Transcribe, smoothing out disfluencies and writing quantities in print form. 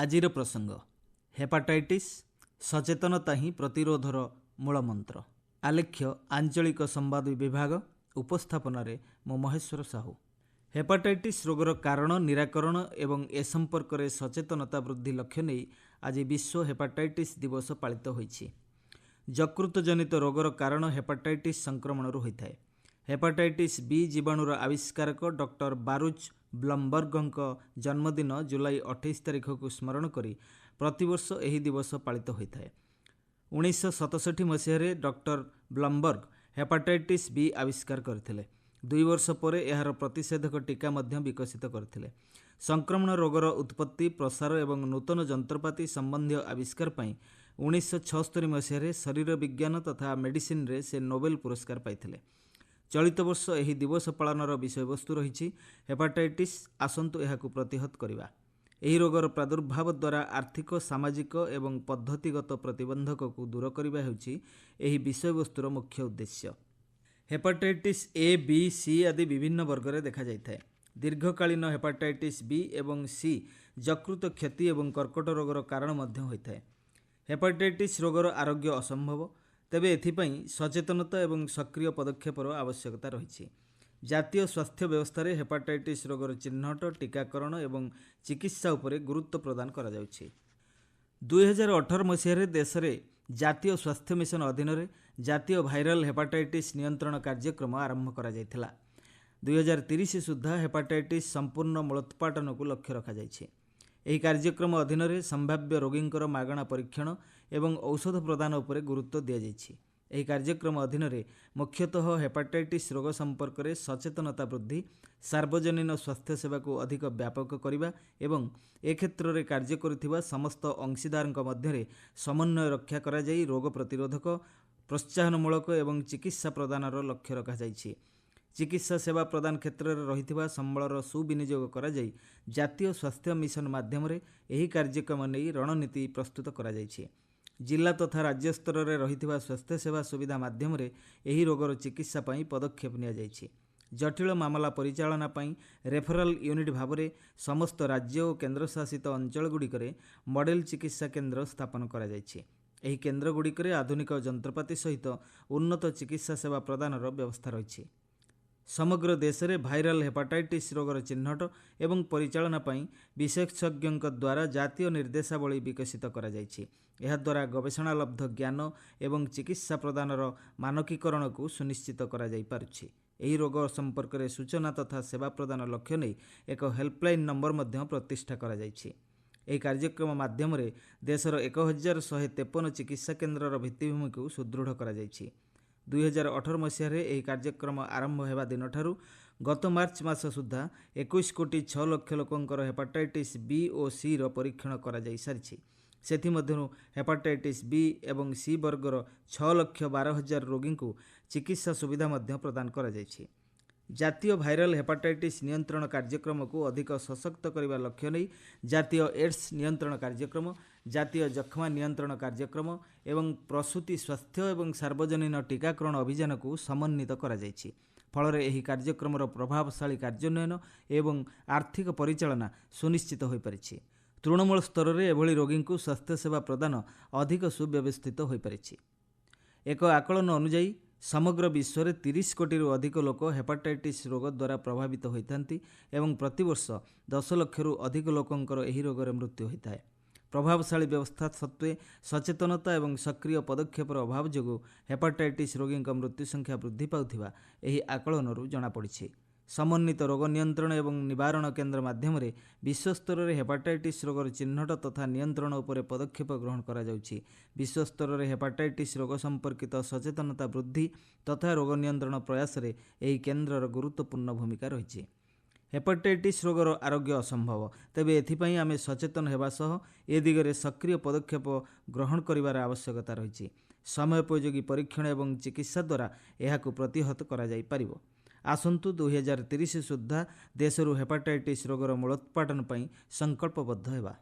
ଆଜିର ପ୍ରସଙ୍ଗ ହେପାଟାଇଟିସ୍ ସଚେତନତା ହିଁ ପ୍ରତିରୋଧର ମୂଳମନ୍ତ୍ର। ଆଲେଖ୍ୟ ଆଞ୍ଚଳିକ ସମ୍ବାଦ ବିଭାଗ ଉପସ୍ଥାପନାରେ ମୁଁ ମହେଶ୍ୱର ସାହୁ। ହେପାଟାଇଟିସ୍ ରୋଗର କାରଣ ନିରାକରଣ ଏବଂ ଏ ସମ୍ପର୍କରେ ସଚେତନତା ବୃଦ୍ଧି ଲକ୍ଷ୍ୟ ନେଇ ଆଜି ବିଶ୍ୱ ହେପାଟାଇଟିସ୍ ଦିବସ ପାଳିତ ହୋଇଛି। ଯକୃତଜନିତ ରୋଗର କାରଣ ହେପାଟାଇଟିସ୍ ସଂକ୍ରମଣରୁ ହୋଇଥାଏ। ହେପାଟାଇଟିସ୍ ବି ଜୀବାଣୁର ଆବିଷ୍କାରକ ଡକ୍ଟର ବାରୁଚ ବ୍ଲମବର୍ଗଙ୍କ ଜନ୍ମଦିନ ଜୁଲାଇ 28 ତାରିଖକୁ ସ୍ମରଣ କରି ପ୍ରତିବର୍ଷ ଏହି ଦିବସ ପାଳିତ ହୋଇଥାଏ। 1967 ମସିହାରେ ଡକ୍ଟର ବ୍ଲମବର୍ଗ ହେପାଟାଇଟିସ୍ ବି ଆବିଷ୍କାର କରିଥିଲେ। 2 ବର୍ଷ ପରେ ଏହାର ପ୍ରତିଷେଧକ ଟୀକା ମଧ୍ୟ ବିକଶିତ କରିଥିଲେ। ସଂକ୍ରମଣ ରୋଗର ଉତ୍ପତ୍ତି ପ୍ରସାର ଏବଂ ନୂତନ ଯନ୍ତ୍ରପାତି ସମ୍ବନ୍ଧୀୟ ଆବିଷ୍କାର ପାଇଁ 1976 ମସିହାରେ ଶରୀର ବିଜ୍ଞାନ ତଥା ମେଡିସିନରେ ସେ ନୋବେଲ ପୁରସ୍କାର ପାଇଥିଲେ। ଚଳିତ ବର୍ଷ ଏହି ଦିବସ ପାଳନର ବିଷୟବସ୍ତୁ ରହିଛି ହେପାଟାଇଟିସ୍ ଆସନ୍ତୁ ଏହାକୁ ପ୍ରତିହତ କରିବା। ଏହି ରୋଗର ପ୍ରାଦୁର୍ଭାବ ଦ୍ୱାରା ଆର୍ଥିକ ସାମାଜିକ ଏବଂ ପଦ୍ଧତିଗତ ପ୍ରତିବନ୍ଧକକୁ ଦୂର କରିବା ହେଉଛି ଏହି ବିଷୟବସ୍ତୁର ମୁଖ୍ୟ ଉଦ୍ଦେଶ୍ୟ। ହେପାଟାଇଟିସ୍ ଏ ବି ସି ଆଦି ବିଭିନ୍ନ ବର୍ଗରେ ଦେଖାଯାଇଥାଏ। ଦୀର୍ଘକାଳୀନ ହେପାଟାଇଟିସ୍ ବି ଏବଂ ସି ଯକୃତ କ୍ଷତି ଏବଂ କର୍କଟ ରୋଗର କାରଣ ମଧ୍ୟ ହୋଇଥାଏ। ହେପାଟାଇଟିସ୍ ରୋଗର ଆରୋଗ୍ୟ ଅସମ୍ଭବ, ତେବେ ଏଥିପାଇଁ ସଚେତନତା ଏବଂ ସକ୍ରିୟ ପଦକ୍ଷେପର ଆବଶ୍ୟକତା ରହିଛି। ଜାତୀୟ ସ୍ୱାସ୍ଥ୍ୟ ବ୍ୟବସ୍ଥାରେ ହେପାଟାଇଟିସ୍ ରୋଗର ଚିହ୍ନଟ, ଟୀକାକରଣ ଏବଂ ଚିକିତ୍ସା ଉପରେ ଗୁରୁତ୍ୱ ପ୍ରଦାନ କରାଯାଉଛି। 2018 ମସିହାରେ ଦେଶରେ ଜାତୀୟ ସ୍ୱାସ୍ଥ୍ୟ ମିଶନ ଅଧୀନରେ ଜାତୀୟ ଭାଇରାଲ ହେପାଟାଇଟିସ୍ ନିୟନ୍ତ୍ରଣ କାର୍ଯ୍ୟକ୍ରମ ଆରମ୍ଭ କରାଯାଇଥିଲା। 2030 ସୁଦ୍ଧା ହେପାଟାଇଟିସ୍ ସମ୍ପୂର୍ଣ୍ଣ ମୂଳୋତ୍ପାଟନକୁ ଲକ୍ଷ୍ୟ ରଖାଯାଇଛି। ଏହି କାର୍ଯ୍ୟକ୍ରମ ଅଧୀନରେ ସମ୍ଭାବ୍ୟ ରୋଗୀଙ୍କର ମାଗଣା ପରୀକ୍ଷଣ ଏବଂ ଔଷଧ ପ୍ରଦାନ ଉପରେ ଗୁରୁତ୍ୱ ଦିଆଯାଇଛି। ଏହି କାର୍ଯ୍ୟକ୍ରମ ଅଧୀନରେ ମୁଖ୍ୟତଃ ହେପାଟାଇଟିସ୍ ରୋଗ ସମ୍ପର୍କରେ ସଚେତନତା ବୃଦ୍ଧି, ସାର୍ବଜନୀନ ସ୍ୱାସ୍ଥ୍ୟ ସେବାକୁ ଅଧିକ ବ୍ୟାପକ କରିବା ଏବଂ ଏ କ୍ଷେତ୍ରରେ କାର୍ଯ୍ୟ କରୁଥିବା ସମସ୍ତ ଅଂଶୀଦାରଙ୍କ ମଧ୍ୟରେ ସମନ୍ୱୟ ରକ୍ଷା କରାଯାଇ ରୋଗ ପ୍ରତିରୋଧକ, ପ୍ରୋତ୍ସାହନମୂଳକ ଏବଂ ଚିକିତ୍ସା ପ୍ରଦାନର ଲକ୍ଷ୍ୟ ରଖାଯାଇଛି। ଚିକିତ୍ସା ସେବା ପ୍ରଦାନ କ୍ଷେତ୍ରରେ ରହିଥିବା ସମ୍ବଳର ସୁବିନିଯୋଗ କରାଯାଇ ଜାତୀୟ ସ୍ୱାସ୍ଥ୍ୟ ମିଶନ ମାଧ୍ୟମରେ ଏହି କାର୍ଯ୍ୟକ୍ରମ ନେଇ ରଣନୀତି ପ୍ରସ୍ତୁତ କରାଯାଇଛି। ଜିଲ୍ଲା ତଥା ରାଜ୍ୟ ସ୍ତରରେ ରହିଥିବା ସ୍ୱାସ୍ଥ୍ୟସେବା ସୁବିଧା ମାଧ୍ୟମରେ ଏହି ରୋଗର ଚିକିତ୍ସା ପାଇଁ ପଦକ୍ଷେପ ନିଆଯାଇଛି। ଜଟିଳ ମାମଲା ପରିଚାଳନା ପାଇଁ ରେଫରାଲ ୟୁନିଟ୍ ଭାବରେ ସମସ୍ତ ରାଜ୍ୟ ଓ କେନ୍ଦ୍ରଶାସିତ ଅଞ୍ଚଳଗୁଡ଼ିକରେ ମଡେଲ ଚିକିତ୍ସା କେନ୍ଦ୍ର ସ୍ଥାପନ କରାଯାଇଛି। ଏହି କେନ୍ଦ୍ରଗୁଡ଼ିକରେ ଆଧୁନିକ ଯନ୍ତ୍ରପାତି ସହିତ ଉନ୍ନତ ଚିକିତ୍ସା ସେବା ପ୍ରଦାନର ବ୍ୟବସ୍ଥା ରହିଛି। ସମଗ୍ର ଦେଶରେ ଭାଇରାଲ ହେପାଟାଇଟିସ୍ ରୋଗର ଚିହ୍ନଟ ଏବଂ ପରିଚାଳନା ପାଇଁ ବିଶେଷଜ୍ଞଙ୍କ ଦ୍ୱାରା ଜାତୀୟ ନିର୍ଦ୍ଦେଶାବଳୀ ବିକଶିତ କରାଯାଇଛି। ଏହାଦ୍ୱାରା ଗବେଷଣାଲବ୍ଧ ଜ୍ଞାନ ଏବଂ ଚିକିତ୍ସା ପ୍ରଦାନର ମାନକୀକରଣକୁ ସୁନିଶ୍ଚିତ କରାଯାଇପାରୁଛି। ଏହି ରୋଗ ସମ୍ପର୍କରେ ସୂଚନା ତଥା ସେବା ପ୍ରଦାନ ଲକ୍ଷ୍ୟ ନେଇ ଏକ ହେଲ୍ପଲାଇନ୍ ନମ୍ବର ମଧ୍ୟ ପ୍ରତିଷ୍ଠା କରାଯାଇଛି। ଏହି କାର୍ଯ୍ୟକ୍ରମ ମାଧ୍ୟମରେ ଦେଶର 1153 ଚିକିତ୍ସା କେନ୍ଦ୍ରର ଭିତ୍ତିଭୂମିକୁ ସୁଦୃଢ଼ କରାଯାଇଛି। 2018 ମସିହାରେ ଏହି କାର୍ଯ୍ୟକ୍ରମ ଆରମ୍ଭ ହେବା ଦିନଠାରୁ ଗତ ମାର୍ଚ୍ଚ ମାସ ସୁଦ୍ଧା 21,06,00,000 ଲୋକଙ୍କର ହେପାଟାଇଟିସ୍ ବି ଓ ସିର ପରୀକ୍ଷଣ କରାଯାଇସାରିଛି। ସେଥିମଧ୍ୟରୁ ହେପାଟାଇଟିସ୍ ବି ଏବଂ ସି ବର୍ଗର 6,12,000 ରୋଗୀଙ୍କୁ ଚିକିତ୍ସା ସୁବିଧା ମଧ୍ୟ ପ୍ରଦାନ କରାଯାଇଛି। ଜାତୀୟ ଭାଇରାଲ ହେପାଟାଇଟିସ୍ ନିୟନ୍ତ୍ରଣ କାର୍ଯ୍ୟକ୍ରମକୁ ଅଧିକ ସଶକ୍ତ କରିବା ଲକ୍ଷ୍ୟ ନେଇ ଜାତୀୟ ଏଡ୍ସ ନିୟନ୍ତ୍ରଣ କାର୍ଯ୍ୟକ୍ରମ, ଜାତୀୟ ଯକ୍ଷ୍ମା ନିୟନ୍ତ୍ରଣ କାର୍ଯ୍ୟକ୍ରମ ଏବଂ ପ୍ରସୂତି ସ୍ୱାସ୍ଥ୍ୟ ଏବଂ ସାର୍ବଜନୀନ ଟୀକାକରଣ ଅଭିଯାନକୁ ସମନ୍ୱିତ କରାଯାଇଛି। ଫଳରେ ଏହି କାର୍ଯ୍ୟକ୍ରମର ପ୍ରଭାବଶାଳୀ କାର୍ଯ୍ୟାନ୍ୱୟନ ଏବଂ ଆର୍ଥିକ ପରିଚାଳନା ସୁନିଶ୍ଚିତ ହୋଇପାରିଛି। ତୃଣମୂଳ ସ୍ତରରେ ଏଭଳି ରୋଗୀଙ୍କୁ ସ୍ୱାସ୍ଥ୍ୟସେବା ପ୍ରଦାନ ଅଧିକ ସୁବ୍ୟବସ୍ଥିତ ହୋଇପାରିଛି। ଏକ ଆକଳନ ଅନୁଯାୟୀ ସମଗ୍ର ବିଶ୍ୱରେ 30 କୋଟିରୁ ଅଧିକ ଲୋକ ହେପାଟାଇଟିସ୍ ରୋଗ ଦ୍ୱାରା ପ୍ରଭାବିତ ହୋଇଥାନ୍ତି ଏବଂ ପ୍ରତିବର୍ଷ 10 ଲକ୍ଷରୁ ଅଧିକ ଲୋକଙ୍କର ଏହି ରୋଗରେ ମୃତ୍ୟୁ ହୋଇଥାଏ। ପ୍ରଭାବଶାଳୀ ବ୍ୟବସ୍ଥା ସତ୍ତ୍ୱେ ସଚେତନତା ଏବଂ ସକ୍ରିୟ ପଦକ୍ଷେପର ଅଭାବ ଯୋଗୁଁ ହେପାଟାଇଟିସ୍ ରୋଗୀଙ୍କ ମୃତ୍ୟୁ ସଂଖ୍ୟା ବୃଦ୍ଧି ପାଉଥିବା ଏହି ଆକଳନରୁ ଜଣାପଡ଼ିଛି। ସମନ୍ୱିତ ରୋଗ ନିୟନ୍ତ୍ରଣ ଏବଂ ନିବାରଣ କେନ୍ଦ୍ର ମାଧ୍ୟମରେ ବିଶ୍ୱସ୍ତରରେ ହେପାଟାଇଟିସ୍ ରୋଗର ଚିହ୍ନଟ ତଥା ନିୟନ୍ତ୍ରଣ ଉପରେ ପଦକ୍ଷେପ ଗ୍ରହଣ କରାଯାଉଛି। ବିଶ୍ୱସ୍ତରରେ ହେପାଟାଇଟିସ୍ ରୋଗ ସମ୍ପର୍କିତ ସଚେତନତା ବୃଦ୍ଧି ତଥା ରୋଗ ନିୟନ୍ତ୍ରଣ ପ୍ରୟାସରେ ଏହି କେନ୍ଦ୍ରର ଗୁରୁତ୍ୱପୂର୍ଣ୍ଣ ଭୂମିକା ରହିଛି। ହେପାଟାଇଟିସ୍ ରୋଗର ଆରୋଗ୍ୟ ଅସମ୍ଭବ, ତେବେ ଏଥିପାଇଁ ଆମେ ସଚେତନ ହେବା ସହ ଏ ଦିଗରେ ସକ୍ରିୟ ପଦକ୍ଷେପ ଗ୍ରହଣ କରିବାର ଆବଶ୍ୟକତା ରହିଛି। ସମୟୋପଯୋଗୀ ପରୀକ୍ଷଣ ଏବଂ ଚିକିତ୍ସା ଦ୍ୱାରା ଏହାକୁ ପ୍ରତିହତ କରାଯାଇପାରିବ। ଆସନ୍ତୁ 2030 ସୁଦ୍ଧା ଦେଶରୁ ହେପାଟାଇଟିସ୍ ରୋଗର ମୂଳୋତ୍ପାଟନ ପାଇଁ ସଂକଳ୍ପବଦ୍ଧ ହେବା।